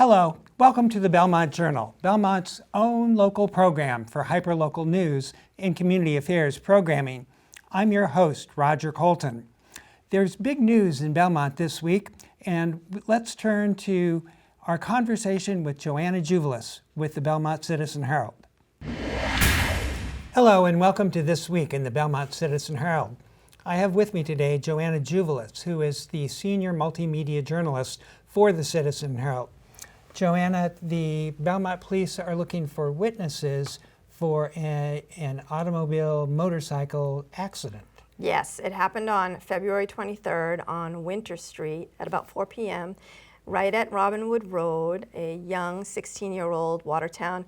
Hello, welcome to the Belmont Journal, Belmont's own local program for hyperlocal news and community affairs programming. I'm your host, Roger Colton. There's big news in Belmont this week, and let's turn to our conversation with Joanna Juvelis with the Belmont Citizen Herald. Hello, and welcome to This Week in the Belmont Citizen Herald. I have with me today Joanna Juvelis, who is the senior multimedia journalist for the Citizen Herald. Joanna, the Belmont police are looking for witnesses for an automobile motorcycle accident. Yes, it happened on February 23rd on Winter Street at about 4 p.m. right at Robinwood Road. A young 16-year-old Watertown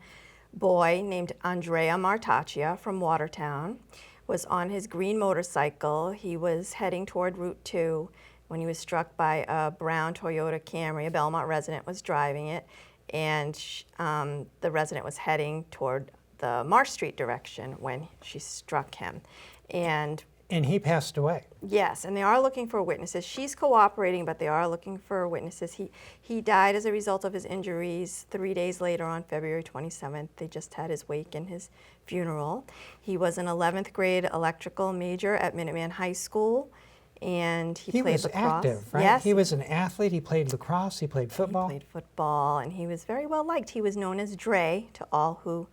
boy named Andrea Martaccia from Watertown was on his green motorcycle. He was heading toward Route 2 when he was struck by a brown Toyota Camry. A Belmont resident was driving it, and the resident was heading toward the Marsh Street direction when she struck him. And he passed away. Yes, and they are looking for witnesses. She's cooperating, but they are looking for witnesses. He died as a result of his injuries 3 days later on February 27th. They just had his wake and his funeral. He was an 11th grade electrical major at Minuteman High School, and he played lacrosse. He was active, right? Yes. He was an athlete. He played lacrosse. He played football. He played football, and he was very well liked. He was known as Dre to all who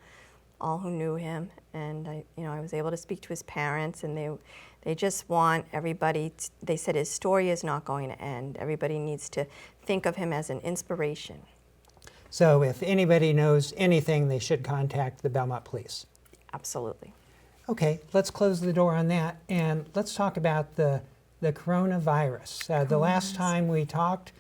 knew him. And I was able to speak to his parents, and they just want everybody. They said his story is not going to end. Everybody needs to think of him as an inspiration. So if anybody knows anything, they should contact the Belmont Police. Absolutely. Okay, let's close the door on that, and let's talk about the coronavirus. The last time we talked,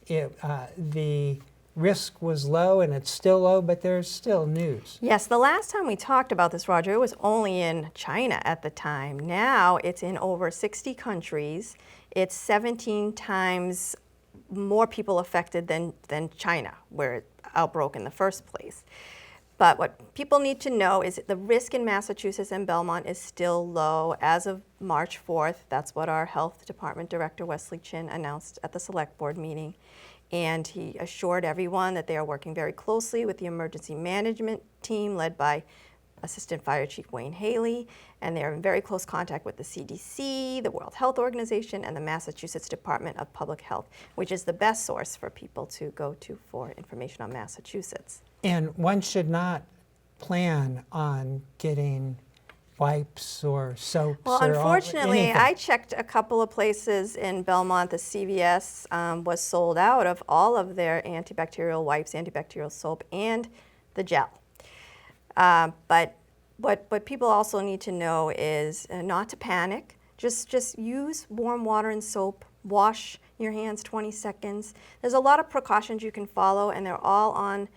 the risk was low, and it's still low, but there's still news. Yes, the last time we talked about this, Roger, it was only in China at the time. Now it's in over 60 countries. It's 17 times more people affected than China, where it outbroke in the first place. But what people need to know is that the risk in Massachusetts and Belmont is still low. As of March 4th, that's what our Health Department Director, Wesley Chin, announced at the Select Board meeting. And he assured everyone that they are working very closely with the emergency management team led by Assistant Fire Chief Wayne Haley, and they are in very close contact with the CDC, the World Health Organization, and the Massachusetts Department of Public Health, which is the best source for people to go to for information on Massachusetts. And one should not plan on getting wipes or soaps. Well, or unfortunately, anything. I checked a couple of places in Belmont. The CVS was sold out of all of their antibacterial wipes, antibacterial soap, and the gel. But what people also need to know is not to panic. Just use warm water and soap. Wash your hands 20 seconds. There's a lot of precautions you can follow, and they're all on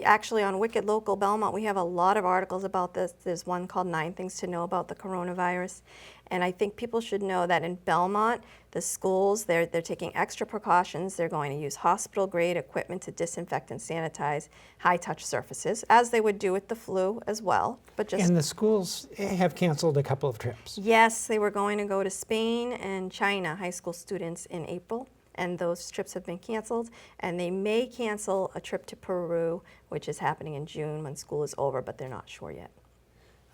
actually on Wicked Local Belmont. We have a lot of articles about this. There's one called 9 Things to Know About the Coronavirus. And I think people should know that in Belmont, the schools, they're taking extra precautions. They're going to use hospital-grade equipment to disinfect and sanitize high-touch surfaces, as they would do with the flu as well. And the schools have canceled a couple of trips. Yes, they were going to go to Spain and China, high school students, in April. And those trips have been canceled, and they may cancel a trip to Peru, which is happening in June when school is over, but they're not sure yet.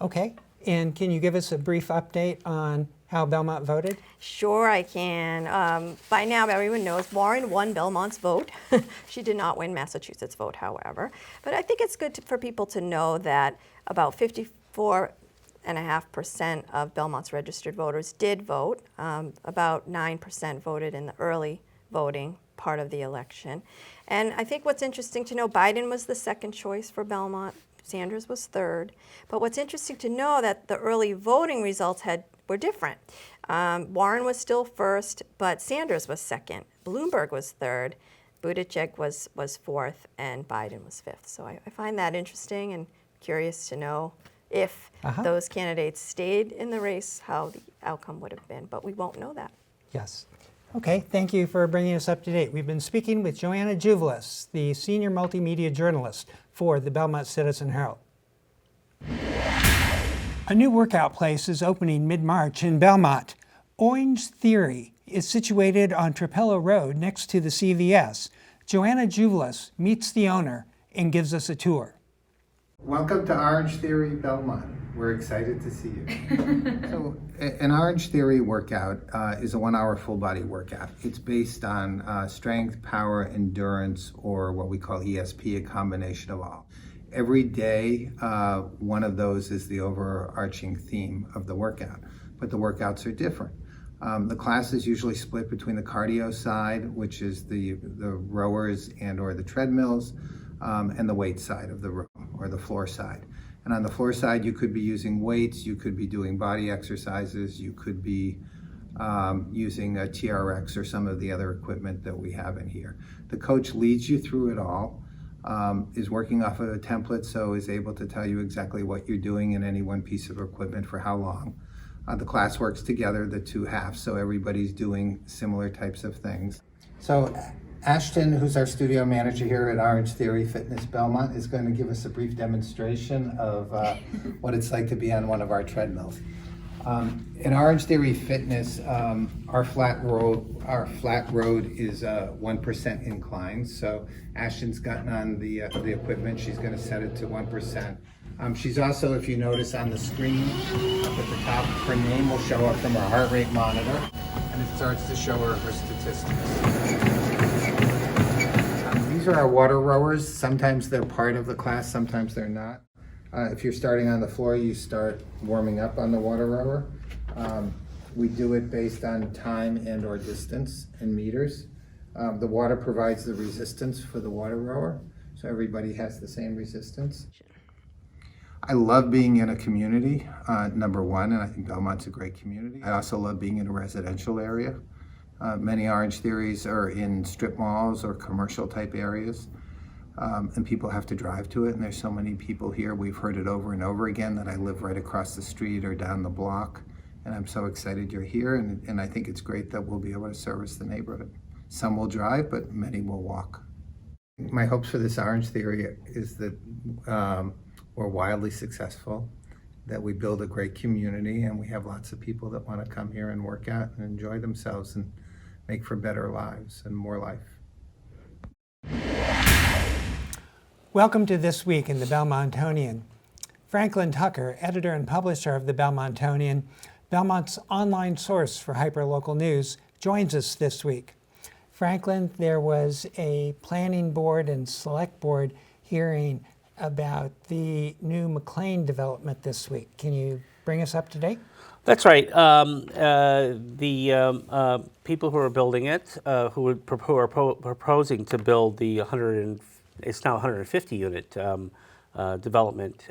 Okay, and can you give us a brief update on how Belmont voted? Sure, I can. By now, everyone knows Warren won Belmont's vote. She did not win Massachusetts' vote, however. But I think it's good for people to know that about 54.5% of Belmont's registered voters did vote. About 9% voted in the early voting part of the election. And I think what's interesting to know, Biden was the second choice for Belmont. Sanders was third. But what's interesting to know that the early voting results were different. Warren was still first, but Sanders was second. Bloomberg was third. Buttigieg was fourth, and Biden was fifth. So I find that interesting and curious to know if those candidates stayed in the race, how the outcome would have been. But we won't know that. Yes. Okay, thank you for bringing us up to date. We've been speaking with Joanna Juvelis, the senior multimedia journalist for the Belmont Citizen Herald. A new workout place is opening mid-March in Belmont. Orangetheory is situated on Trapello Road next to the CVS. Joanna Juvelis meets the owner and gives us a tour. Welcome to Orangetheory, Belmont. We're excited to see you. So, an Orangetheory workout is a 1-hour full body workout. It's based on strength, power, endurance, or what we call ESP, a combination of all. Every day, one of those is the overarching theme of the workout, but the workouts are different. The class is usually split between the cardio side, which is the rowers and or the treadmills, and the weight side of the room, or the floor side. And on the floor side, you could be using weights, you could be doing body exercises, you could be using a TRX or some of the other equipment that we have in here. The coach leads you through it all, is working off of a template, so is able to tell you exactly what you're doing in any one piece of equipment for how long. The class works together, the two halves, so everybody's doing similar types of things. So Ashton, who's our studio manager here at Orangetheory Fitness Belmont, is going to give us a brief demonstration of what it's like to be on one of our treadmills. In Orangetheory Fitness, our flat road is 1% incline. So Ashton's gotten on the equipment. She's going to set it to 1%. She's also, if you notice on the screen up at the top, her name will show up from her heart rate monitor, and it starts to show her statistics. These are our water rowers. Sometimes they're part of the class, sometimes they're not. If you're starting on the floor, you start warming up on the water rower. We do it based on time and or distance in meters. The water provides the resistance for the water rower, so everybody has the same resistance. I love being in a community, number one, and I think Belmont's a great community. I also love being in a residential area. Many Orangetheories are in strip malls or commercial type areas, and people have to drive to it, and there's so many people here. We've heard it over and over again that I live right across the street or down the block, and I'm so excited you're here, and I think it's great that we'll be able to service the neighborhood. Some will drive, but many will walk. My hopes for this Orangetheory is that we're wildly successful, that we build a great community, and we have lots of people that want to come here and work out and enjoy themselves and make for better lives and more life. Welcome to This Week in the Belmontonian. Franklin Tucker, editor and publisher of the Belmontonian, Belmont's online source for hyperlocal news, joins us this week. Franklin, there was a planning board and select board hearing about the new McLean development this week. Can you bring us up to date? That's right. The people who are building it, who are proposing to build the it's now 150 unit development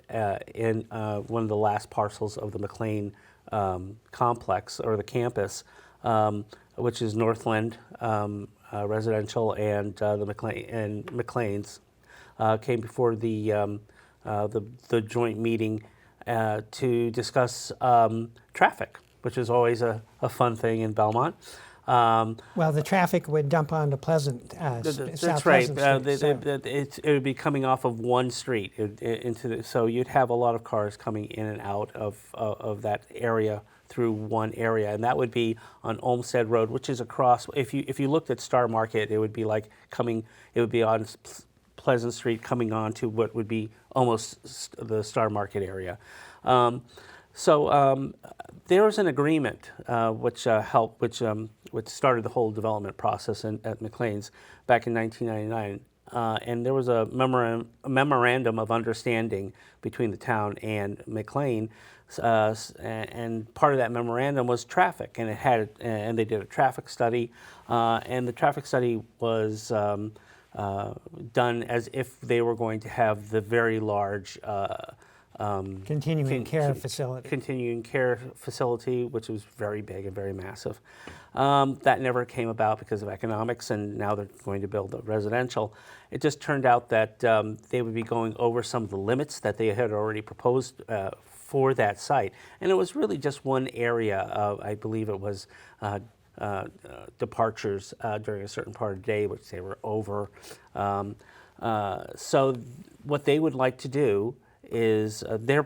in one of the last parcels of the McLean complex or the campus, which is Northland Residential and the McLean's. Came before the joint meeting to discuss traffic, which is always a fun thing in Belmont. Well, the traffic would dump onto Pleasant. That's right. It would be coming off of one street so you'd have a lot of cars coming in and out of that area through one area, and that would be on Olmsted Road, which is across. If you looked at Star Market, it would be like coming. It would be on Pleasant Street coming on to what would be almost the Star Market area. So there was an agreement which started the whole development process at McLean's back in 1999. And there was a memorandum of understanding between the town and McLean, and part of that memorandum was traffic, and and they did a traffic study, and the traffic study was done as if they were going to have the very large continuing care facility, which was very big and very massive. That never came about because of economics, and now they're going to build a residential. It just turned out that they would be going over some of the limits that they had already proposed for that site. And it was really just one area, I believe it was departures during a certain part of the day, which they were over. So what they would like to do is their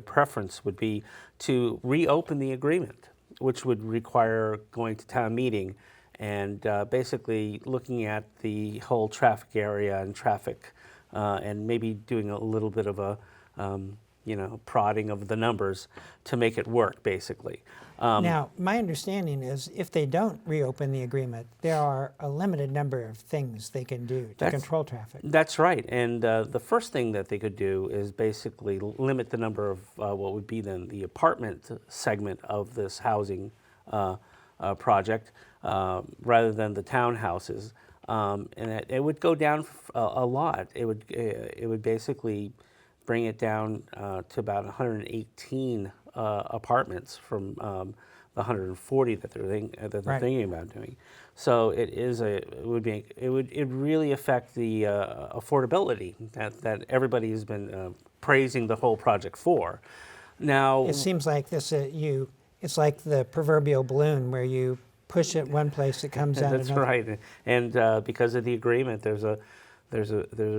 preference would be to reopen the agreement, which would require going to town meeting and basically looking at the whole traffic area and traffic, and maybe doing a little bit of a prodding of the numbers to make it work, basically. Now, my understanding is if they don't reopen the agreement, there are a limited number of things they can do to control traffic. That's right. And the first thing that they could do is basically limit the number of what would be then the apartment segment of this housing project rather than the townhouses. And it would go down a lot. It would basically bring it down to about 118 apartments from the 140 that they're thinking about doing. So it would really affect the affordability that everybody has been praising the whole project for. Now It seems like this it's like the proverbial balloon where you push it one place, it comes out that's another. right, and because of the agreement, there's a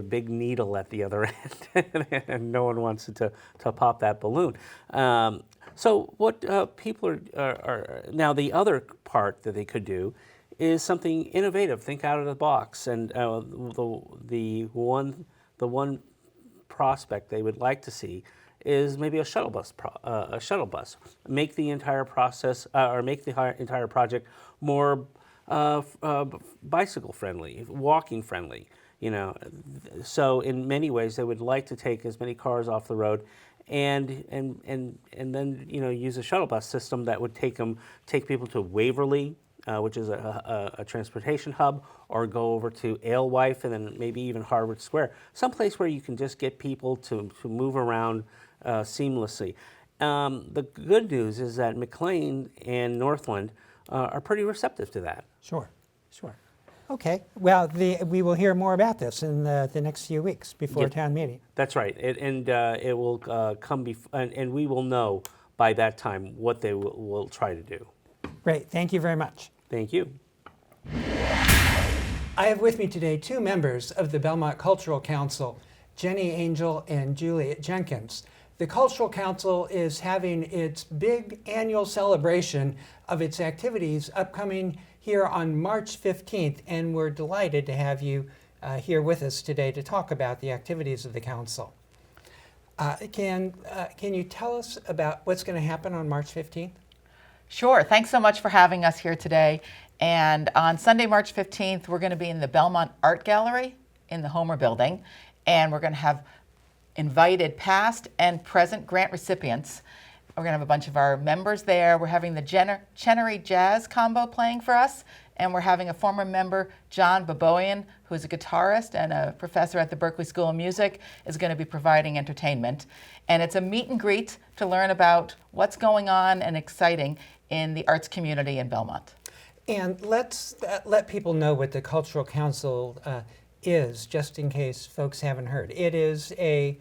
big needle at the other end, and no one wants to pop that balloon. So what people are now, the other part that they could do is something innovative. Think out of the box, and the one prospect they would like to see is maybe a shuttle bus. Make the entire process or make the entire project more bicycle friendly, walking friendly. So in many ways they would like to take as many cars off the road, and then use a shuttle bus system that would take people to Waverly, which is a transportation hub, or go over to Alewife, and then maybe even Harvard Square, someplace where you can just get people to move around seamlessly. The good news is that McLean and Northland are pretty receptive to that. Sure. Okay, well, we will hear more about this in the next few weeks before town meeting. That's right, it will come and we will know by that time what they will try to do. Great, thank you very much. Thank you. I have with me today two members of the Belmont Cultural Council, Jenny Angel and Juliet Jenkins. The Cultural Council is having its big annual celebration of its activities upcoming here on March 15th, and we're delighted to have you here with us today to talk about the activities of the council. Can you tell us about what's going to happen on March 15th? Sure. Thanks so much for having us here today. And on Sunday, March 15th, we're going to be in the Belmont Art Gallery in the Homer Building, and we're going to have invited past and present grant recipients. We're going to have a bunch of our members there. We're having the Chenery Jazz Combo playing for us, and we're having a former member, John Baboyan, who is a guitarist and a professor at the Berklee School of Music, is going to be providing entertainment. And it's a meet and greet to learn about what's going on and exciting in the arts community in Belmont. And let's let people know what the Cultural Council is, just in case folks haven't heard. It is a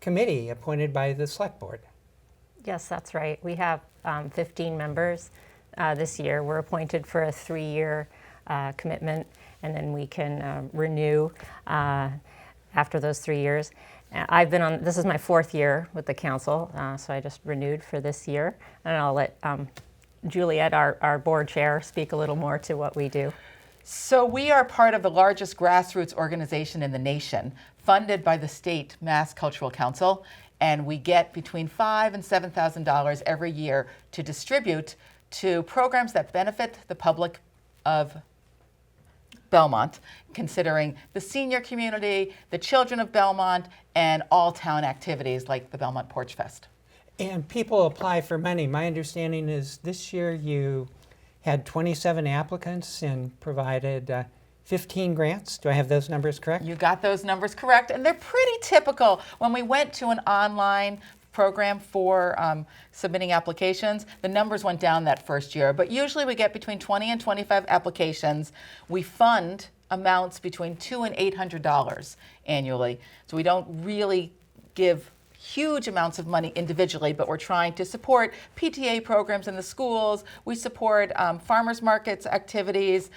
committee appointed by the Select Board. Yes, that's right. We have 15 members this year. We're appointed for a 3-year commitment, and then we can renew after those 3 years. I've been on, this is my 4th year with the council, so I just renewed for this year. And I'll let Juliet, our board chair, speak a little more to what we do. So we are part of the largest grassroots organization in the nation, funded by the state Mass Cultural Council, and we get between $5,000 and $7,000 every year to distribute to programs that benefit the public of Belmont, considering the senior community, the children of Belmont, and all town activities like the Belmont Porch Fest. And people apply for money. My understanding is this year you had 27 applicants and provided 15 grants. Do I have those numbers correct? You got those numbers correct, and they're pretty typical. When we went to an online program for submitting applications, the numbers went down that first year, but usually we get between 20 and 25 applications. We fund amounts between $200 and $800 annually, so we don't really give huge amounts of money individually, but we're trying to support PTA programs in the schools. We support farmers markets activities.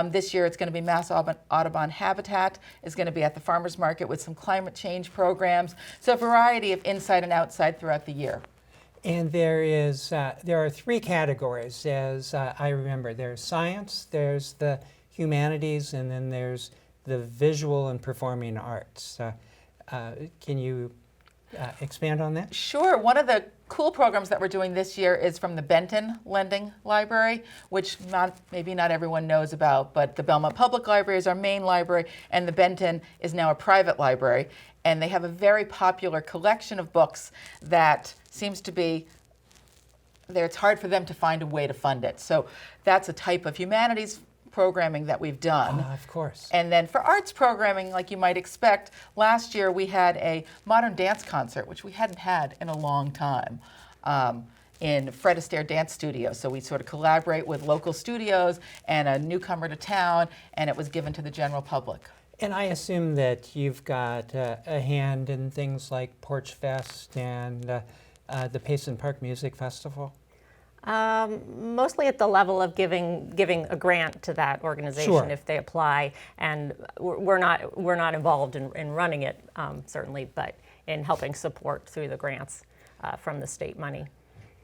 This year it's going to be Mass Audubon Habitat is going to be at the farmers market with some climate change programs. So a variety of inside and outside throughout the year. And there are three categories, as I remember. There's science, there's the humanities, and then there's the visual and performing arts. Can you expand on that? Sure. One of the cool programs that we're doing this year is from the Benton Lending Library, which maybe not everyone knows about, but the Belmont Public Library is our main library, and the Benton is now a private library. And they have a very popular collection of books that seems to be there. It's hard for them to find a way to fund it. So that's a type of humanities programming that we've done. Of course. And then for arts programming, like you might expect, last year we had a modern dance concert, which we hadn't had in a long time, in Fred Astaire Dance Studio. So we sort of collaborate with local studios and a newcomer to town, and it was given to the general public. And I assume that you've got a hand in things like Porch Fest and the Payson Park Music Festival? Mostly at the level of giving a grant to that organization Sure. if they apply, and we're not involved in running it certainly, but in helping support through the grants from the state money.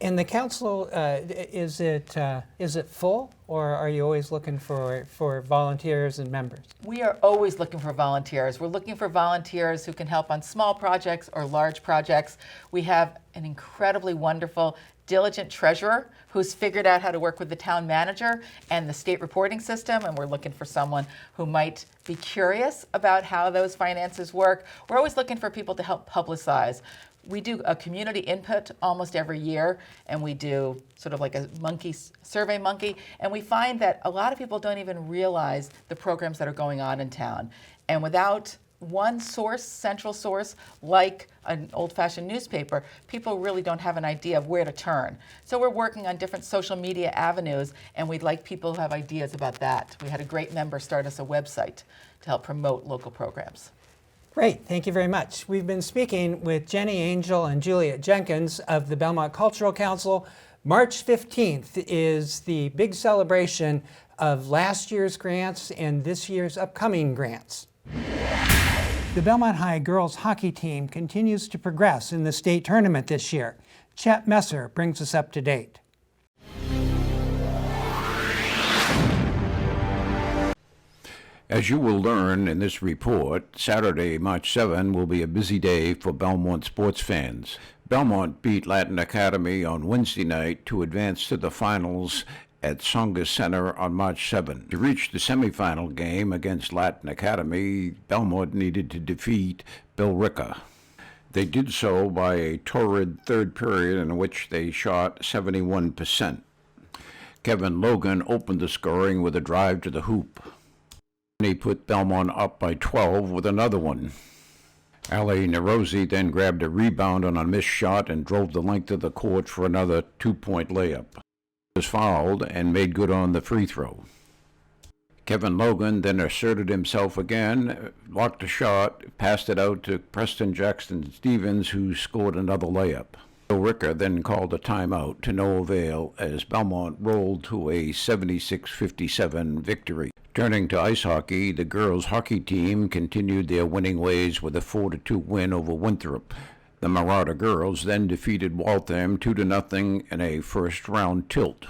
And the council, is it full, or are you always looking for volunteers and members? We are always looking for volunteers. We're looking for volunteers who can help on small projects or large projects. We have an incredibly wonderful, diligent treasurer who's figured out how to work with the town manager and the state reporting system, and we're looking for someone who might be curious about how those finances work. We're always looking for people to help publicize. We do a community input almost every year, and we do sort of like a survey monkey, and we find that a lot of people don't even realize the programs that are going on in town. And without one source, central source, like an old-fashioned newspaper, people really don't have an idea of where to turn. So we're working on different social media avenues, and we'd like people who have ideas about that. We had a great member start us a website to help promote local programs. Great, thank you very much. We've been speaking with Jenny Angel and Juliet Jenkins of the Belmont Cultural Council. March 15th is the big celebration of last year's grants and this year's upcoming grants. The Belmont High girls hockey team continues to progress in the state tournament this year. Chet Messer brings us up to date. As you will learn in this report, Saturday, March 7 will be a busy day for Belmont sports fans. Belmont beat Latin Academy on Wednesday night to advance to the finals at Songa Center on March 7. To reach the semifinal game against Latin Academy, Belmont needed to defeat Billerica. They did so by a torrid third period in which they shot 71%. Kevin Logan opened the scoring with a drive to the hoop. He put Belmont up by 12 with another one. Ali Nerozi then grabbed a rebound on a missed shot and drove the length of the court for another two-point layup. He was fouled and made good on the free throw. Kevin Logan then asserted himself again, blocked a shot, passed it out to Preston Jackson Stevens, who scored another layup. Bill Ricker then called a timeout to no avail as Belmont rolled to a 76-57 victory. Turning to ice hockey, the girls' hockey team continued their winning ways with a 4-2 win over Winthrop. The Marauder girls then defeated Waltham 2-0 in a first-round tilt.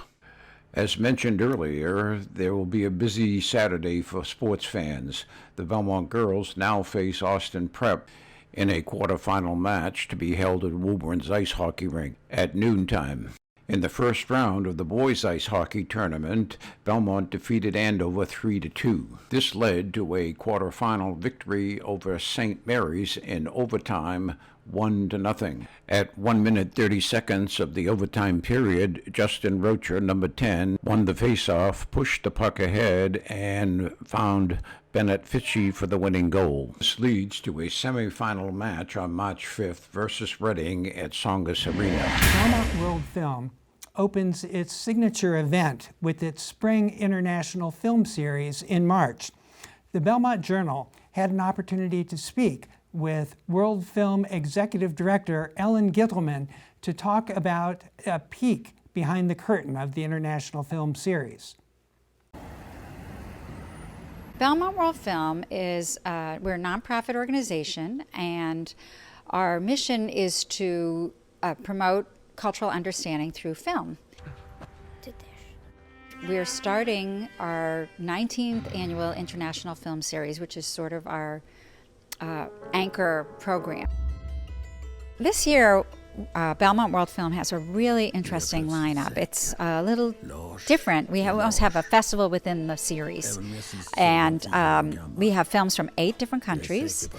As mentioned earlier, there will be a busy Saturday for sports fans. The Belmont girls now face Austin Prep in a quarterfinal match to be held at Woburn's ice hockey rink at noontime. In the first round of the boys' ice hockey tournament, Belmont defeated Andover 3-2. This led to a quarterfinal victory over St. Mary's in overtime, 1-0. At 1 minute 30 seconds of the overtime period, Justin Rocher, number 10, won the faceoff, pushed the puck ahead, and found Bennett Fitchie for the winning goal. This leads to a semifinal match on March 5th versus Reading at Songas Arena. Belmont World Film opens its signature event with its Spring International Film Series in March. The Belmont Journal had an opportunity to speak with World Film Executive Director Ellen Gittelman to talk about a peek behind the curtain of the International Film Series. Belmont World Film is, we're a nonprofit organization, and our mission is to promote cultural understanding through film. We're starting our 19th annual International Film Series, which is sort of our anchor program. This year, Belmont World Film has a really interesting lineup. It's a little different. We also have a festival within the series. And we have films from 8 different countries.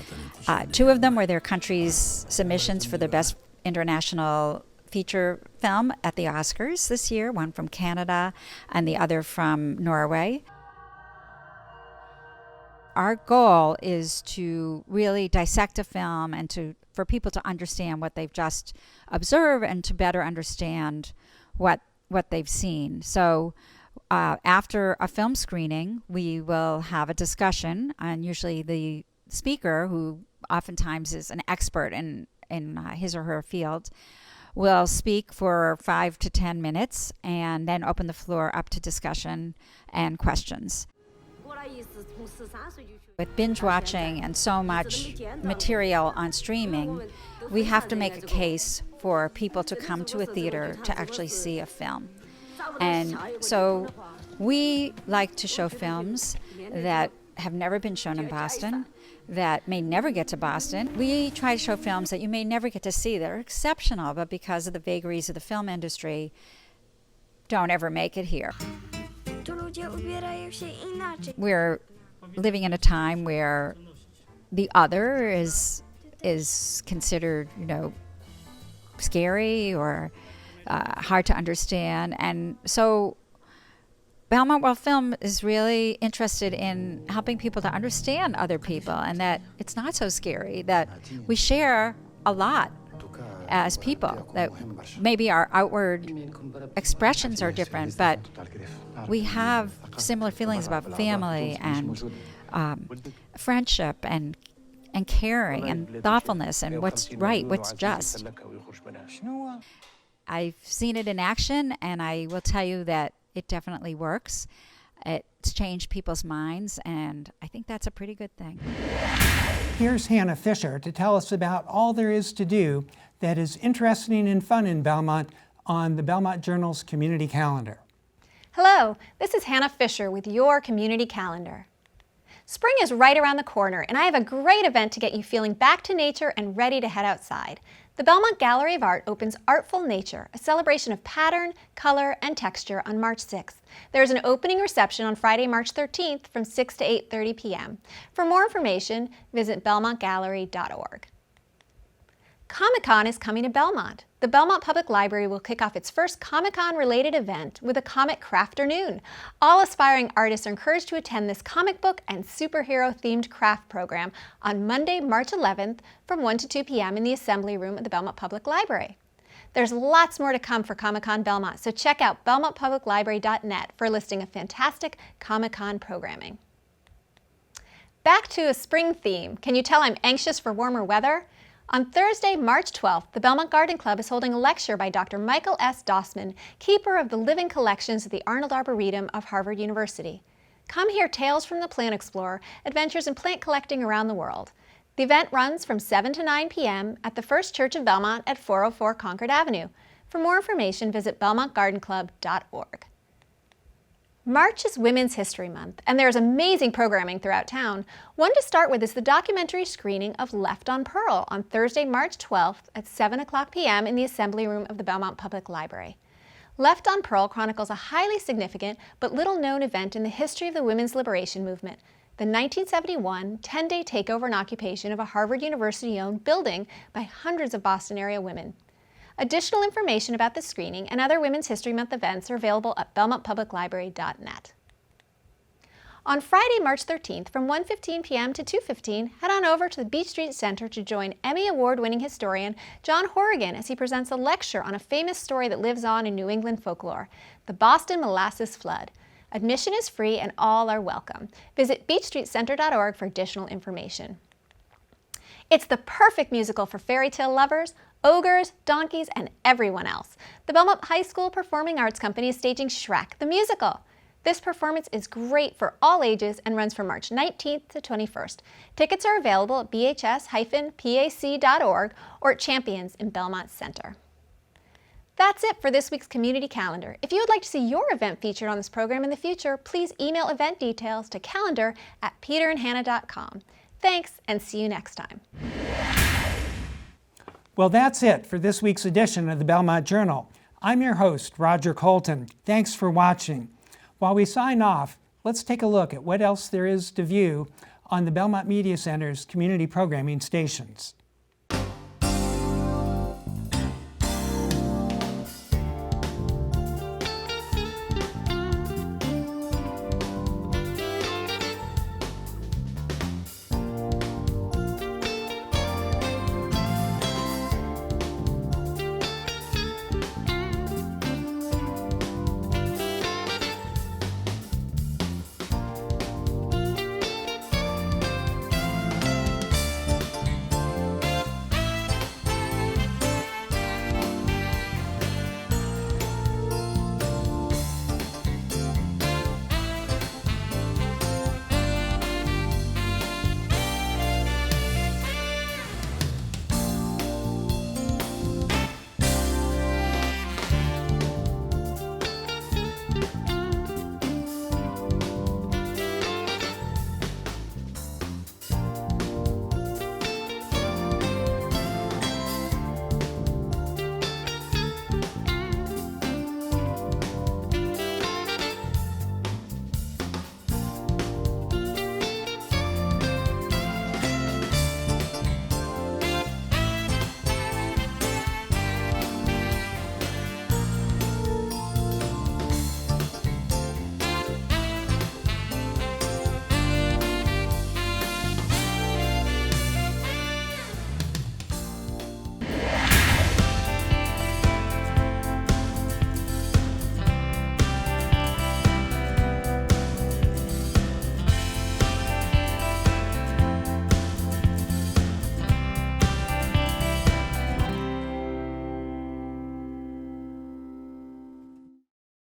2 of them were their countries' submissions for the best international feature film at the Oscars this year, one from Canada and the other from Norway. Our goal is to really dissect a film and for people to understand what they've just observed and to better understand what they've seen. So after a film screening, we will have a discussion, and usually the speaker, who oftentimes is an expert in his or her field, will speak for 5 to 10 minutes and then open the floor up to discussion and questions. With binge watching and so much material on streaming, we have to make a case for people to come to a theater to actually see a film. And so we like to show films that have never been shown in Boston, that may never get to Boston. We try to show films that you may never get to see that are exceptional, but because of the vagaries of the film industry, don't ever make it here. We're living in a time where the other is considered, scary or hard to understand. And so Belmont World Film is really interested in helping people to understand other people, and that it's not so scary, that we share a lot as people, that maybe our outward expressions are different, but we have similar feelings about family and friendship and caring and thoughtfulness and what's right, what's just. I've seen it in action, and I will tell you that it definitely works. It's changed people's minds, and I think that's a pretty good thing. Here's Hannah Fisher to tell us about all there is to do that is interesting and fun in Belmont on the Belmont Journal's community calendar. Hello, this is Hannah Fisher with your community calendar. Spring is right around the corner, and I have a great event to get you feeling back to nature and ready to head outside. The Belmont Gallery of Art opens Artful Nature, a celebration of pattern, color, and texture on March 6th. There is an opening reception on Friday, March 13th from 6 to 8:30 p.m. For more information, visit belmontgallery.org. Comic-Con is coming to Belmont. The Belmont Public Library will kick off its first Comic-Con related event with a Comic Crafternoon. All aspiring artists are encouraged to attend this comic book and superhero themed craft program on Monday, March 11th from 1 to 2 p.m. in the Assembly Room at the Belmont Public Library. There's lots more to come for Comic-Con Belmont, so check out belmontpubliclibrary.net for a listing of fantastic Comic-Con programming. Back to a spring theme. Can you tell I'm anxious for warmer weather? On Thursday, March 12th, the Belmont Garden Club is holding a lecture by Dr. Michael S. Dossman, keeper of the living collections at the Arnold Arboretum of Harvard University. Come hear tales from the Plant Explorer, adventures in plant collecting around the world. The event runs from 7 to 9 p.m. at the First Church of Belmont at 404 Concord Avenue. For more information, visit belmontgardenclub.org. March is Women's History Month, and there's amazing programming throughout town. One to start with is the documentary screening of Left on Pearl on Thursday, March 12th at 7 o'clock p.m. in the Assembly Room of the Belmont Public Library. Left on Pearl chronicles a highly significant but little-known event in the history of the women's liberation movement, the 1971 10-day takeover and occupation of a Harvard University-owned building by hundreds of Boston area women. Additional information about the screening and other Women's History Month events are available at belmontpubliclibrary.net. On Friday, March 13th, from 1:15 p.m. to 2:15, head on over to the Beach Street Center to join Emmy Award-winning historian John Horrigan as he presents a lecture on a famous story that lives on in New England folklore, the Boston Molasses Flood. Admission is free and all are welcome. Visit beachstreetcenter.org for additional information. It's the perfect musical for fairy tale lovers, ogres, donkeys, and everyone else. The Belmont High School Performing Arts Company is staging Shrek the Musical. This performance is great for all ages and runs from March 19th to 21st. Tickets are available at bhs-pac.org or at Champions in Belmont Center. That's it for this week's Community Calendar. If you would like to see your event featured on this program in the future, please email event details to calendar@peterandhannah.com. Thanks, and see you next time. Well, that's it for this week's edition of the Belmont Journal. I'm your host, Roger Colton. Thanks for watching. While we sign off, let's take a look at what else there is to view on the Belmont Media Center's community programming stations.